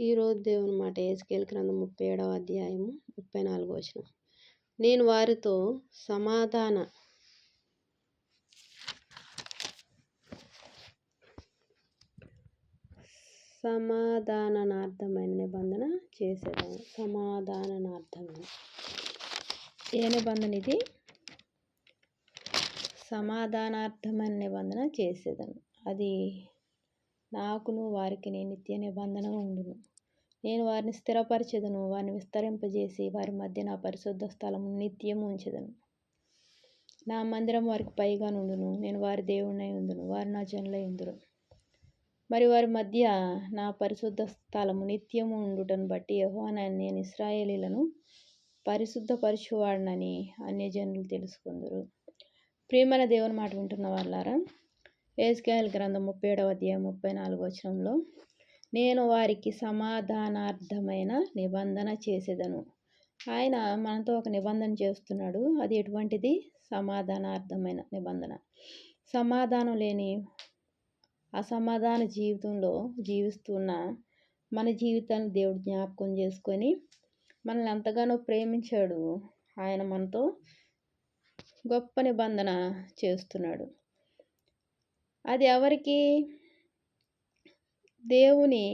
ఈరోజు దేవుని మాట యెహెజ్కేలు గ్రంథం 37వ అధ్యాయము 34వ వచనం. నేను వారితో సమాధానార్థమైన నిబంధన చేసేదాను. సమాధానార్థమైన ఏ నిబంధన ఇది? సమాధానార్థమైన నిబంధన చేసేదాను. అది నాకును వారికి నిత్య నిబంధనగా ఉండును. నేను వారిని స్థిరపరచెదను, వారిని విస్తరింపజేసి వారి మధ్య నా పరిశుద్ధ స్థలము నిత్యము ఉంచెదను. నా మందిరం వారికి పైగా నుండును. నేను వారి దేవుడై ఉందును, వారు నా జనులై ఉందురు. మరి వారి మధ్య నా పరిశుద్ధ స్థలము నిత్యము ఉండుటను బట్టి యెహోవానైన నేను ఇశ్రాయేలీయులను పరిశుద్ధపరచువాడనని అన్యజనులు తెలుసుకుందురు. ప్రియమైన దేవుని మాట వింటున్న వాళ్ళారా, యెహెజ్కేలు గ్రంథం 37వ అధ్యాయం 34వ వచనంలో నేను వారికి సమాధానార్థమైన నిబంధన చేసేదను. ఆయన మనతో ఒక నిబంధన చేస్తున్నాడు. అది ఎటువంటిది? సమాధానార్థమైన నిబంధన. సమాధానం లేని అసమాధాన జీవితంలో జీవిస్తున్న మన జీవితాన్ని దేవుడు జ్ఞాపకం చేసుకొని మనల్ని ఎంతగానో ప్రేమించాడు. ఆయన మనతో గొప్ప నిబంధన చేస్తున్నాడు. అది ఎవరికి? దేవుని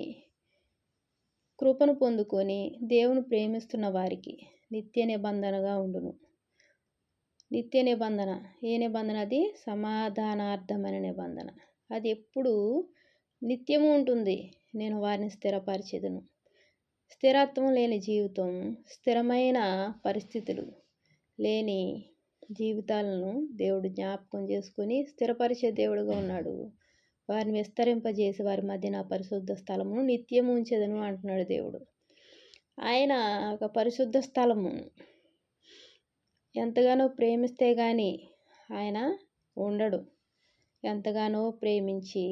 కృపను పొందుకొని దేవుని ప్రేమిస్తున్న వారికి నిత్య నిబంధనగా ఉండును. నిత్య నిబంధన ఏ నిబంధన? అది సమాధానార్థమైన నిబంధన. అది ఎప్పుడు నిత్యము ఉంటుంది. నేను వారిని స్థిరపరిచెదను. స్థిరత్వం లేని జీవితం, స్థిరమైన పరిస్థితులు లేని జీవితాలను దేవుడు జ్ఞాపకం చేసుకొని స్థిరపరిచే దేవుడుగా ఉన్నాడు. వారిని విస్తరింపజేసి వారి మధ్య నా పరిశుద్ధ స్థలమును నిత్యము ఉంచెదను అంటున్నాడు దేవుడు. ఆయన ఒక పరిశుద్ధ స్థలము ఎంతగానో ప్రేమిస్తే కానీ ఆయన ఉండడు. ఎంతగానో ప్రేమించి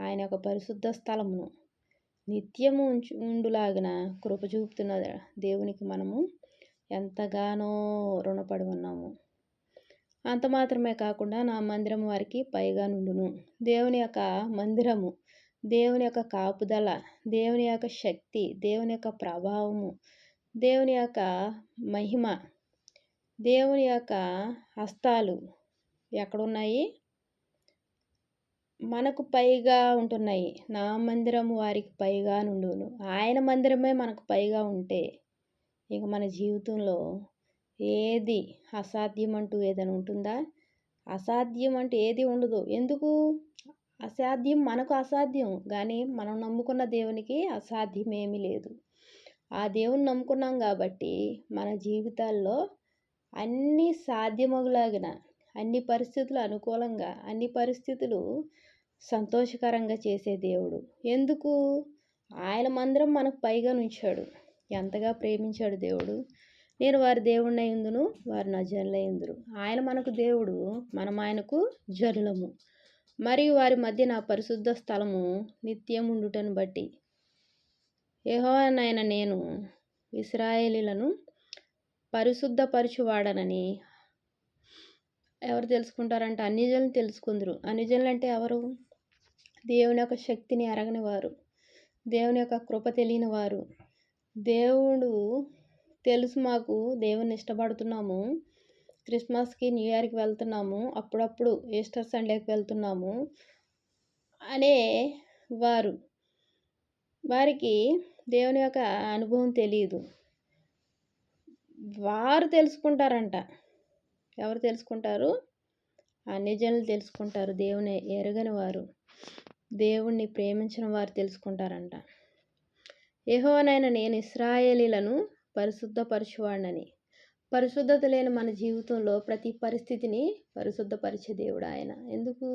ఆయన ఒక పరిశుద్ధ స్థలమును నిత్యము ఉండులాగిన కృప చూపుతున్న దేవునికి మనము ఎంతగానో రుణపడి ఉన్నాము. అంత మాత్రమే కాకుండా నా మందిరం వారికి పైగా నుండును. దేవుని యొక్క మందిరము, దేవుని యొక్క కాపుదల, దేవుని యొక్క శక్తి, దేవుని యొక్క ప్రభావము, దేవుని యొక్క మహిమ, దేవుని యొక్క హస్తాలు ఎక్కడున్నాయి? మనకు పైగా ఉంటున్నాయి. నా మందిరము వారికి పైగా నుండును. ఆయన మందిరమే మనకు పైగా ఉంటే ఇక మన జీవితంలో ఏది అసాధ్యం అంటూ ఏదైనా ఉంటుందా? అసాధ్యం అంటే ఏది ఉండదు. ఎందుకు? అసాధ్యం మనకు అసాధ్యం, కానీ మనం నమ్ముకున్న దేవునికి అసాధ్యం ఏమీ లేదు. ఆ దేవుని నమ్ముకున్నాం కాబట్టి మన జీవితాల్లో అన్నీ సాధ్యమగులాగిన, అన్ని పరిస్థితులు అనుకూలంగా, అన్ని పరిస్థితులు సంతోషకరంగా చేసే దేవుడు. ఎందుకు? ఆయన మందిరం మనకు పైగా ఉంచాడు. ఎంతగా ప్రేమించాడు దేవుడు. నేను వారి దేవుడినై ఉందును, వారు నా జనులై ఉందురు. ఆయన మనకు దేవుడు, మనం ఆయనకు జనులము. మరియు వారి మధ్య నా పరిశుద్ధ స్థలము నిత్యం ఉండుటను బట్టి యెహోవానైన నేను ఇశ్రాయేలీయులను పరిశుద్ధపరచువాడనని ఎవరు తెలుసుకుంటారంటే అన్యజనులు తెలుసుకుందరు. అన్యజనులు అంటే ఎవరు? దేవుని యొక్క శక్తిని ఎరగని వారు, దేవుని యొక్క కృప తెలియని వారు. దేవుడు తెలుసు, మాకు దేవుని ఇష్టపడుతున్నాము, క్రిస్మస్కి, న్యూ ఇయర్కి వెళ్తున్నాము, అప్పుడప్పుడు ఈస్టర్ సండేకి వెళ్తున్నాము అనే వారికి దేవుని యొక్క అనుభవం తెలియదు. వారు తెలుసుకుంటారంట. ఎవరు తెలుసుకుంటారు? అన్యజనులు తెలుసుకుంటారు. దేవుని ఎరగని వారు, దేవుణ్ణి ప్రేమించిన వారు తెలుసుకుంటారంట. యెహోవానైన నేను ఇశ్రాయేలీయులను పరిశుద్ధపరచువాడనని. పరిశుద్ధత లేని మన జీవితంలో ప్రతి పరిస్థితిని పరిశుద్ధపరిచే దేవుడు ఆయన. ఎందుకు?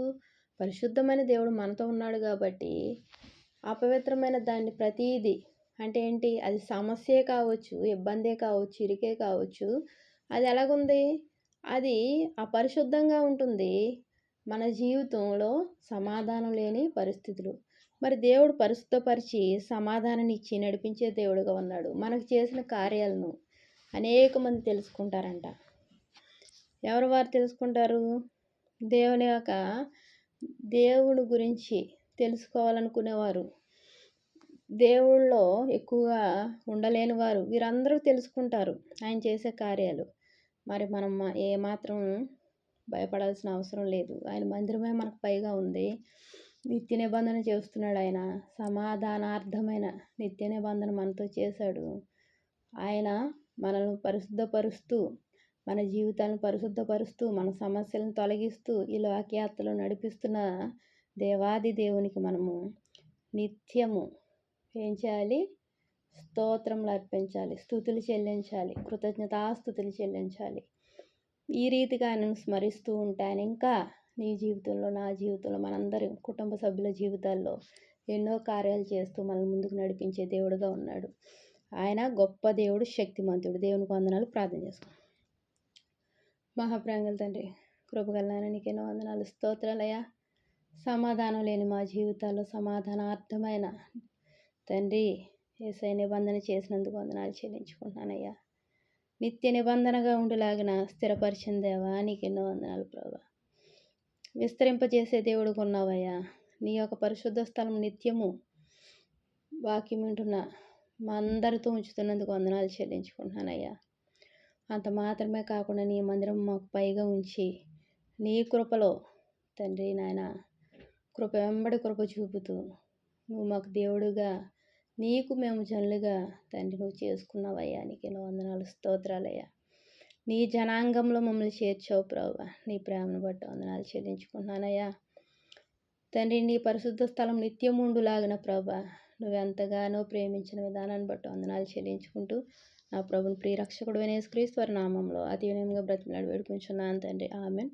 పరిశుద్ధమైన దేవుడు మనతో ఉన్నాడు కాబట్టి అపవిత్రమైన దాన్ని ప్రతీది అంటే ఏంటి? అది సమస్యే కావచ్చు, ఇబ్బందే కావచ్చు, ఇరికే కావచ్చు, అది ఎలాగుంది? అది అపరిశుద్ధంగా ఉంటుంది. మన జీవితంలో సమాధానం లేని పరిస్థితులు. మరి దేవుడు పరిశుద్ధపరిచి సమాధానాన్ని ఇచ్చి నడిపించే దేవుడుగా ఉన్నాడు. మనకు చేసిన కార్యాలను అనేక మంది తెలుసుకుంటారంట. ఎవరు వారు తెలుసుకుంటారు? దేవుని గురించి తెలుసుకోవాలనుకునేవారు, దేవుళ్ళో ఎక్కువగా ఉండలేని వారు వీరందరూ తెలుసుకుంటారు ఆయన చేసే కార్యాలు. మరి మనం ఏమాత్రం భయపడాల్సిన అవసరం లేదు. ఆయన మందిరమే మనకు పైగా ఉంది. నిత్య నిబంధన చేస్తున్నాడు ఆయన. సమాధానార్థమైన నిత్య నిబంధన మనతో చేశాడు. ఆయన మనల్ని పరిశుద్ధపరుస్తూ, మన జీవితాలను పరిశుద్ధపరుస్తూ, మన సమస్యలను తొలగిస్తూ, ఈ లోకయాత్రలో నడిపిస్తున్న దేవాది దేవునికి మనము నిత్యము ఏం చేయాలి? స్తోత్రములు అర్పించాలి, స్తుతులు చెల్లించాలి, కృతజ్ఞతాస్తుతులు చెల్లించాలి. ఈ రీతిగా ఆయనను స్మరిస్తూ ఉంటే ఆయన ఇంకా నీ జీవితంలో, నా జీవితంలో, మనందరి కుటుంబ సభ్యుల జీవితాల్లో ఎన్నో కార్యాలు చేస్తూ మనల్ని ముందుకు నడిపించే దేవుడుగా ఉన్నాడు. ఆయన గొప్ప దేవుడు, శక్తిమంతుడు. దేవునికి వందనాలు. ప్రార్థన చేసుకుందాం. మహాప్రాంగుల తండ్రి, కృపగల నాయన నీకు ఎన్నో వందనాలు, స్తోత్రాలయ్యా. సమాధానం లేని మా జీవితాల్లో సమాధానార్థమైన తండ్రి యేసయ్య నిబంధన చేసినందుకు వందనాలు చెల్లించుకుంటున్నానయ్యా. నిత్య నిబంధనగా ఉండులాగిన స్థిరపరిచిన దేవా నీకు ఎన్నో వందనాలు ప్రభువా. విస్తరింపజేసే దేవుడుగా ఉన్నావయ్యా. నీ యొక్క పరిశుద్ధ స్థలం నిత్యము వాక్యం వింటున్న మా అందరితో ఉంచుతున్నందుకు వందనాలు చెల్లించుకుంటున్నానయ్యా. అంత మాత్రమే కాకుండా నీ మందిరం మాకు పైగా ఉంచి నీ కృపలో తండ్రి నాయన కృప వెంబడి కృప చూపుతూ నువ్వు మాకు దేవుడుగా, నీకు మేము జనులుగా తండ్రి నువ్వు చేసుకున్నావయ్యా. నీకెన్నో వందనాలు, స్తోత్రాలయ్యా. నీ జనాంగంలో మమ్మల్ని చేర్చావు ప్రభువా. నీ ప్రేమను బట్టి వందనాలు చెల్లించుకుంటున్నానయ్యా. తండ్రి నీ పరిశుద్ధ స్థలం నిత్యం ఉండులాగిన ప్రభువా నువ్వెంతగానో ప్రేమించిన విధానాన్ని బట్టి వందనాలు చెల్లించుకుంటూ నా ప్రభుని ప్రియరక్షకుడు యేసుక్రీస్తు వారి నామంలో అతి వినయంగా బ్రతిమలాడి వేడుకుంటున్నాను తండ్రి. ఆమేన్.